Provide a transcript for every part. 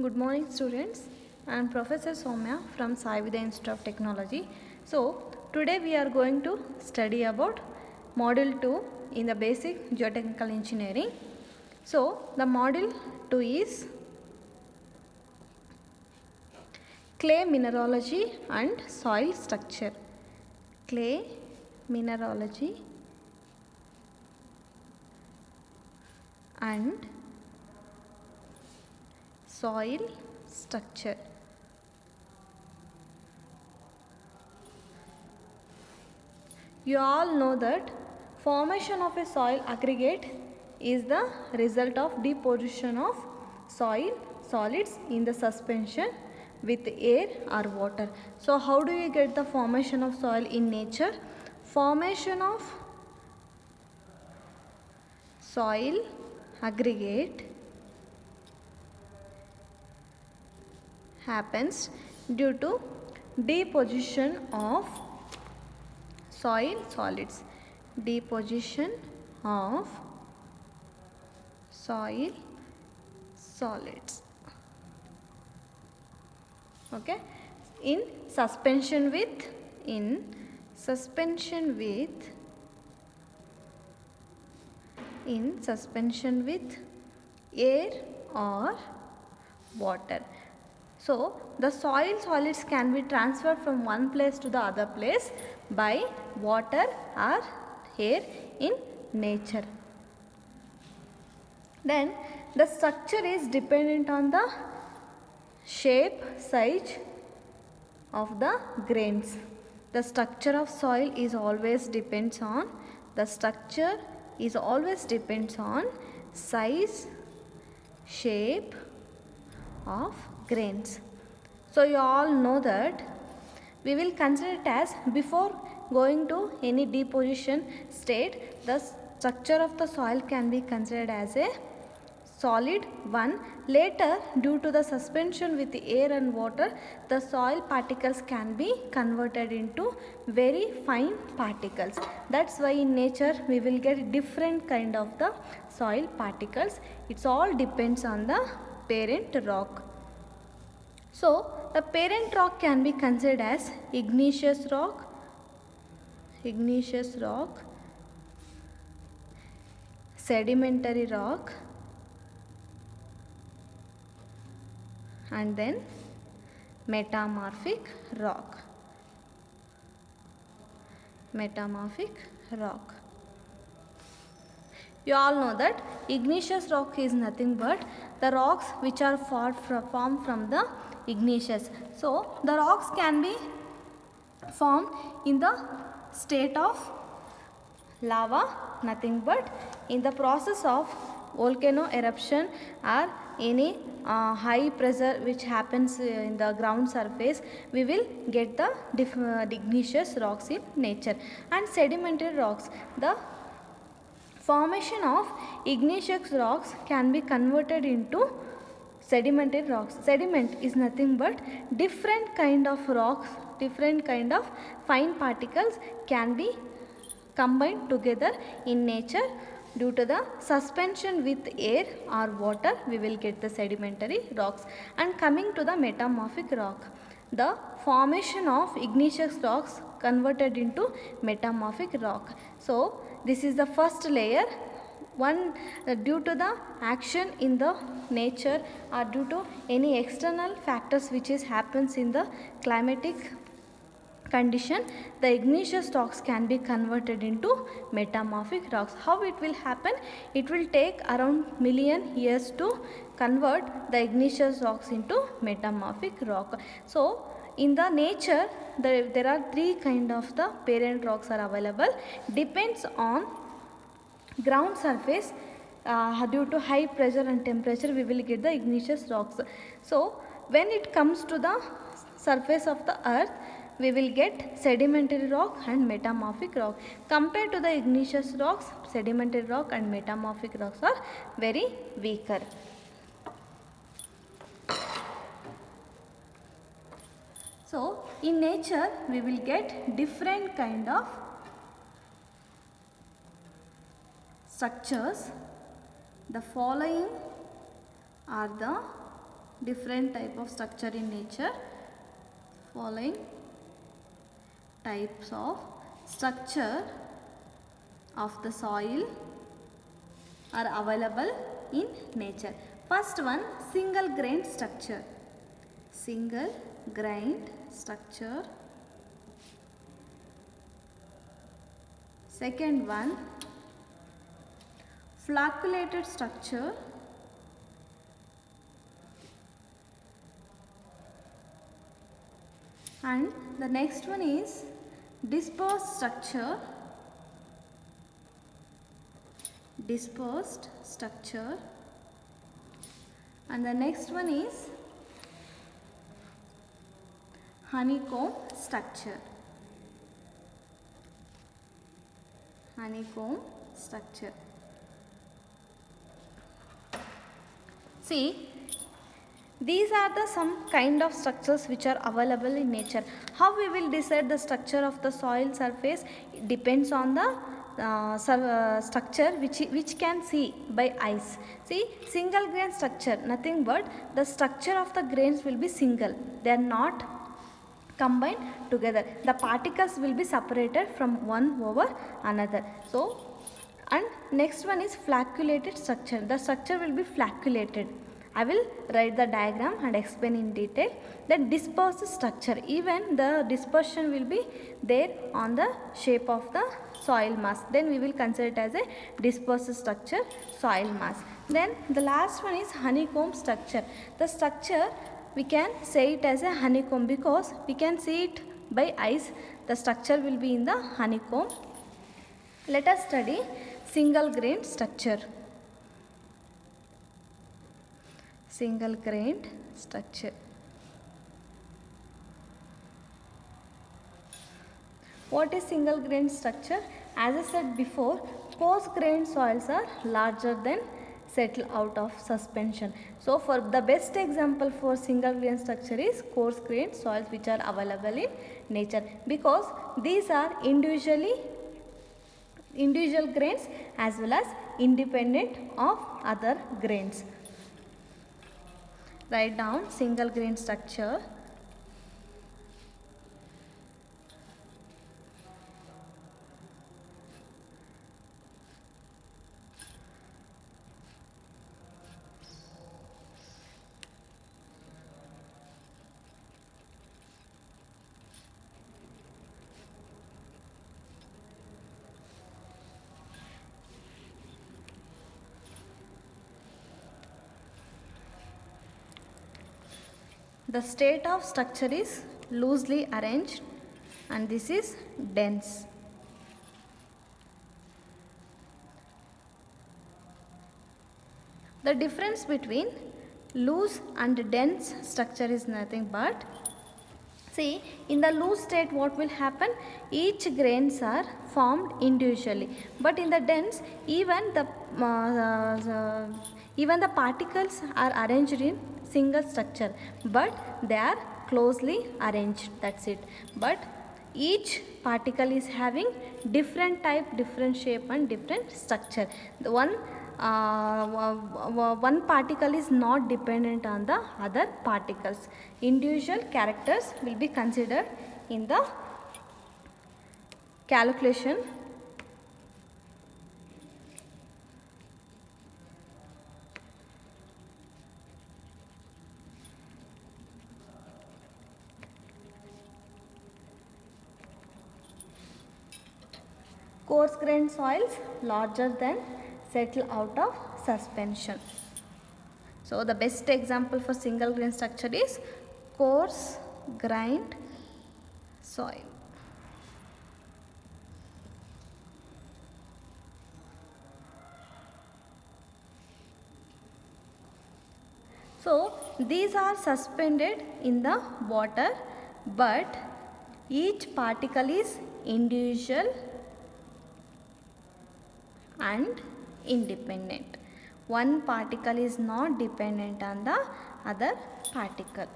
Good morning students. I am Professor Soumya from Sai Vidya Institute of Technology. So today we are going to study about Module 2 in the basic geotechnical engineering. So the Module 2 is clay mineralogy and soil structure. Clay mineralogy and soil structure. You all know that formation of a soil aggregate is the result of deposition of soil solids in the suspension with air or water. So how do you get the formation of soil in nature? Formation of soil aggregate happens due to deposition of soil solids. Deposition of soil solids. Okay. In suspension with air or water. So the soil solids can be transferred from one place to the other place by water or air in nature. Then the structure is dependent on the shape, size of the grains. The structure of soil is always depends on size, shape of grains. So you all know that we will consider it as, before going to any deposition state, the structure of the soil can be considered as a solid one. Later, due to the suspension with the air and water, the soil particles can be converted into very fine particles. That's why in nature we will get different kind of the soil particles. It's all depends on the parent rock. So the parent rock can be considered as igneous rock, sedimentary rock, and then metamorphic rock. You all know that igneous rock is nothing but the rocks which are formed from the igneous. So the rocks can be formed in the state of lava, nothing but in the process of volcano eruption or any high pressure which happens in the ground surface, we will get the igneous rocks in nature. And sedimentary rocks, the formation of igneous rocks can be converted into sedimentary rocks. Sediment is nothing but different kind of rocks, different kind of fine particles can be combined together in nature. Due to the suspension with air or water, we will get the sedimentary rocks. And coming to the metamorphic rock, the formation of igneous rocks converted into metamorphic rock. So this is the first layer. One, due to the action in the nature or due to any external factors which happens in the climatic condition, the igneous rocks can be converted into metamorphic rocks. How it will happen? It will take around million years to convert the igneous rocks into metamorphic rock. So in the nature, there are three kind of the parent rocks are available. Depends on ground surface, due to high pressure and temperature, we will get the igneous rocks. So when it comes to the surface of the earth, we will get sedimentary rock and metamorphic rock. Compared to the igneous rocks, sedimentary rock and metamorphic rocks are very weaker. So in nature we will get different kind of structures. The following are the different type of structure in nature. Following types of structure of the soil are available in nature. First one, single grain structure. Single grain structure. Second one, flocculated structure. And the next one is dispersed structure. Dispersed structure. And the next one is honeycomb structure. Honeycomb structure. See, these are the some kind of structures which are available in nature. How we will decide the structure of the soil surface? It depends on the structure which can see by eyes. See, single grain structure, nothing but the structure of the grains will be single. They are not combined together. The particles will be separated from one over another. So, and next one is flocculated structure. The structure will be flocculated. I will write the diagram and explain in detail. The dispersed structure, even the dispersion will be there on the shape of the soil mass. Then we will consider it as a dispersed structure, soil mass. Then the last one is honeycomb structure. The structure we can say it as a honeycomb because we can see it by eyes. The structure will be in the honeycomb. Let us study single grain structure. Single grain structure. What is single grain structure? As I said before, coarse grain soils are larger than settle out of suspension. So, for the best example for single grain structure is coarse grain soils which are available in nature, because these are individual grains as well as independent of other grains. Write down single grain structure. The state of structure is loosely arranged and this is dense. The difference between loose and dense structure is nothing but, see, in the loose state what will happen? Each grains are formed individually, but in the dense even the particles are arranged in single structure, but they are closely arranged, that's it. But each particle is having different type, different shape and different structure. The one particle is not dependent on the other particles. Individual characters will be considered in the calculation. Coarse grain soils larger than settle out of suspension. So, the best example for single grain structure is coarse grained soil. So, these are suspended in the water, but each particle is individual and independent. One particle is not dependent on the other particle.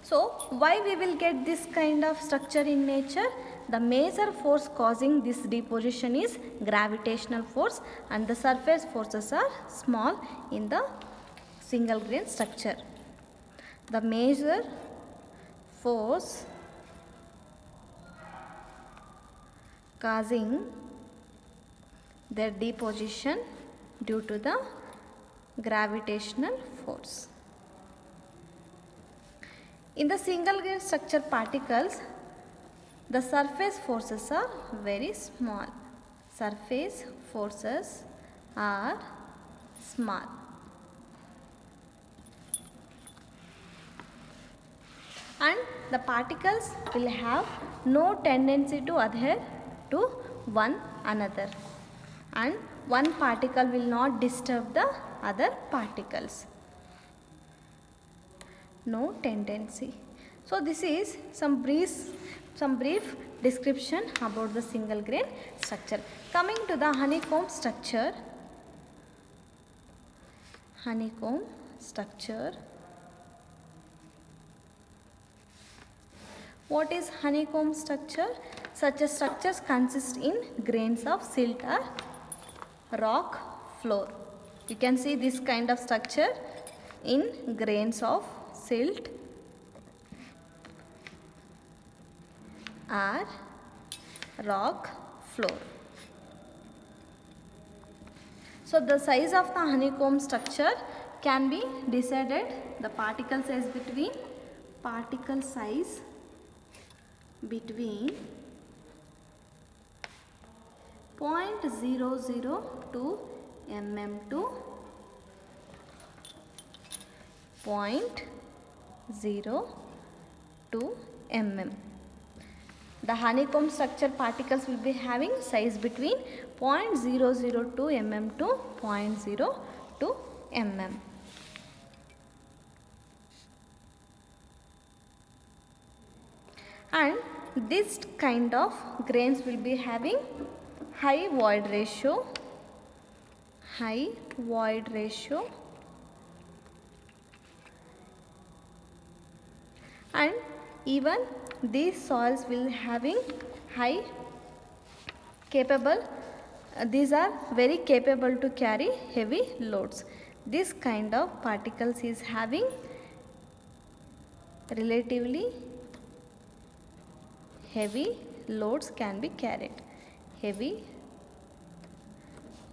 So, why we will get this kind of structure in nature? the major force causing this deposition is gravitational force, and the surface forces are small in the single grain structure. The major force causing their deposition due to the gravitational force. In the single grain structure particles, the surface forces are very small. Surface forces are small. And the particles will have no tendency to adhere to one another, and one particle will not disturb the other particles. No tendency. So this is some brief description about the single grain structure. Coming to the honeycomb structure. Honeycomb structure. What is honeycomb structure? Such a structures consist in grains of silt or rock floor. You can see this kind of structure in grains of silt or rock floor. So the size of the honeycomb structure can be decided, the particle size between 0.002 mm to 0.02 mm. The honeycomb structure particles will be having size between 0.002 mm to 0.02 mm. And this kind of grains will be having high void ratio, and even these soils will having high capable, these are very capable to carry heavy loads. This kind of particles is having relatively heavy loads can be carried. Heavy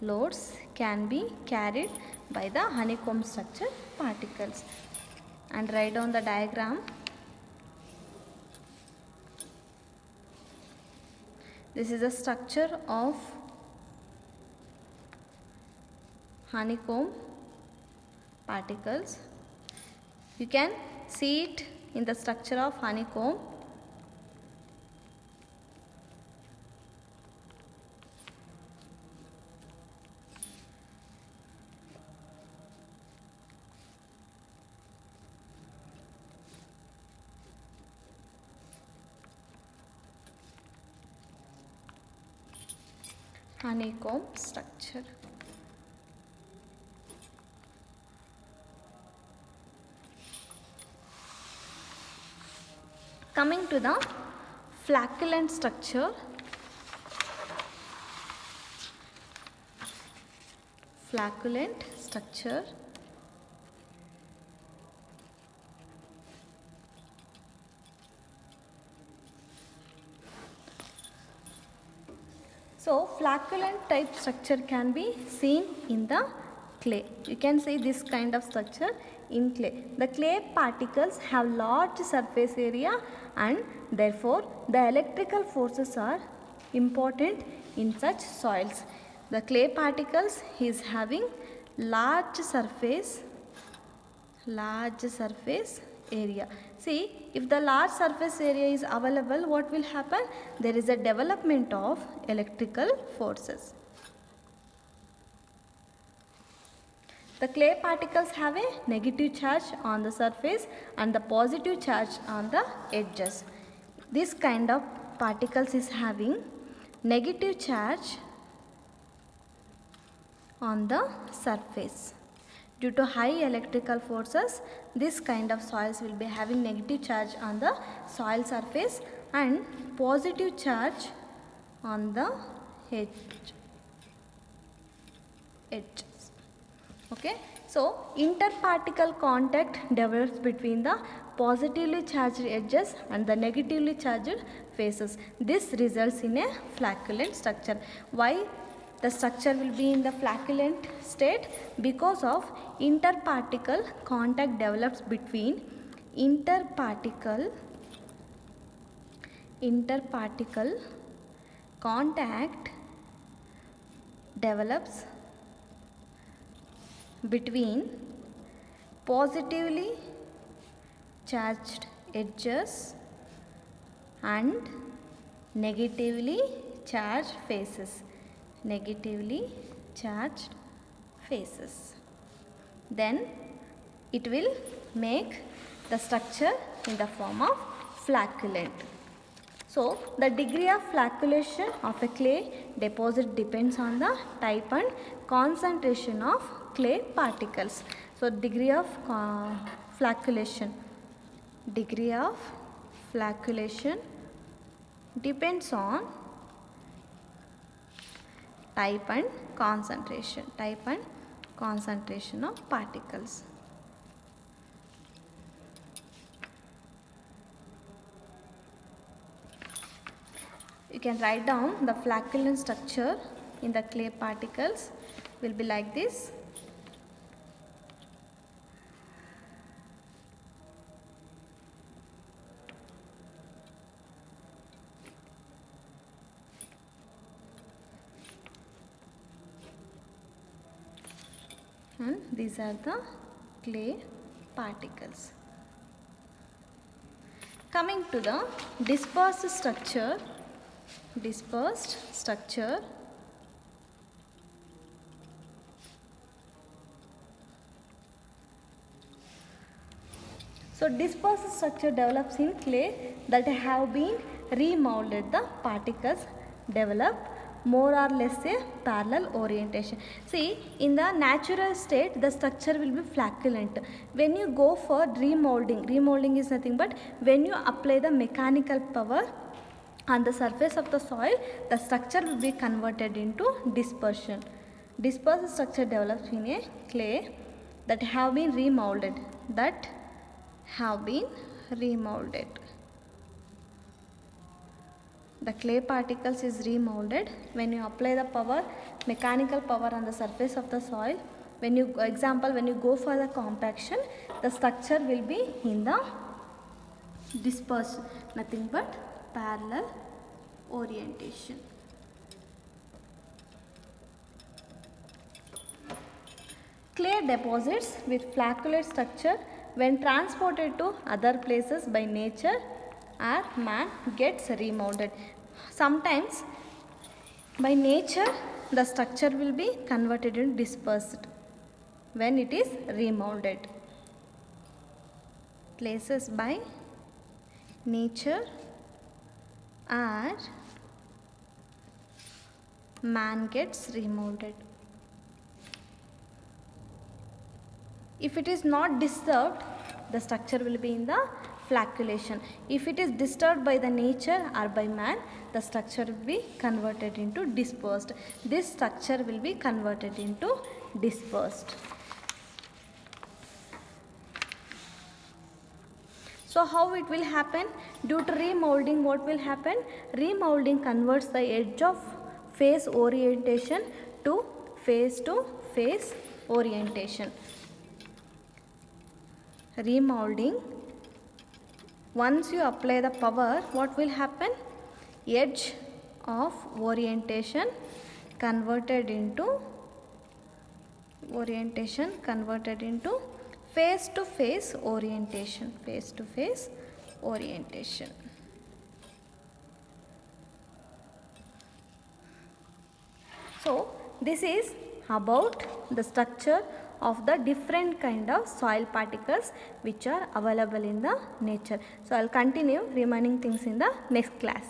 loads can be carried by the honeycomb structure particles. And write down the diagram. This is the structure of honeycomb particles. You can see it in the structure of honeycomb. Honeycomb structure. Coming to the flocculent structure. Flocculent structure. So flocculent type structure can be seen in the clay. You can see this kind of structure in clay. The clay particles have large surface area, and therefore the electrical forces are important in such soils. The clay particles is having large surface area. See, if the large surface area is available, what will happen? There is a development of electrical forces. The clay particles have a negative charge on the surface and the positive charge on the edges. This kind of particles is having negative charge on the surface. Due to high electrical forces, this kind of soils will be having negative charge on the soil surface, and positive charge on the edges. Okay, so interparticle contact develops between the positively charged edges and the negatively charged faces. This results in a flocculent structure. Why the structure will be in the flocculent state? Because of interparticle contact develops between interparticle contact develops between positively charged edges and negatively charged faces. Then it will make the structure in the form of flocculent. So the degree of flocculation of a clay deposit depends on the type and concentration of clay particles. So degree of flocculation depends on type and concentration of particles. You can write down the flocculent structure in the clay particles will be like this. And these are the clay particles. Coming to the dispersed structure. So dispersed structure develops in clay that have been remolded. The particles develop more or less a parallel orientation. See, in the natural state the structure will be flocculent. When you go for remolding is nothing but when you apply the mechanical power on the surface of the soil, the structure will be converted into dispersion. Dispersed structure develops in a clay that have been remolded. The clay particles is remolded when you apply the mechanical power on the surface of the soil. When you go for the compaction, the structure will be in the dispersed, nothing but parallel orientation. Clay deposits with flocculent structure when transported to other places by nature or man gets remolded. Sometimes by nature the structure will be converted into dispersed when it is remolded. Places by nature or man gets remolded. If it is not disturbed, the structure will be in the flocculation. If it is disturbed by the nature or by man, the structure will be converted into dispersed. This structure will be converted into dispersed. So how it will happen? Due to remolding, what will happen? Remolding converts the edge of face orientation to face orientation. Remolding, once you apply the power, what will happen? Edge of orientation converted into face to face orientation. So this is about the structure of the different kind of soil particles which are available in the nature. So I will continue remaining things in the next class.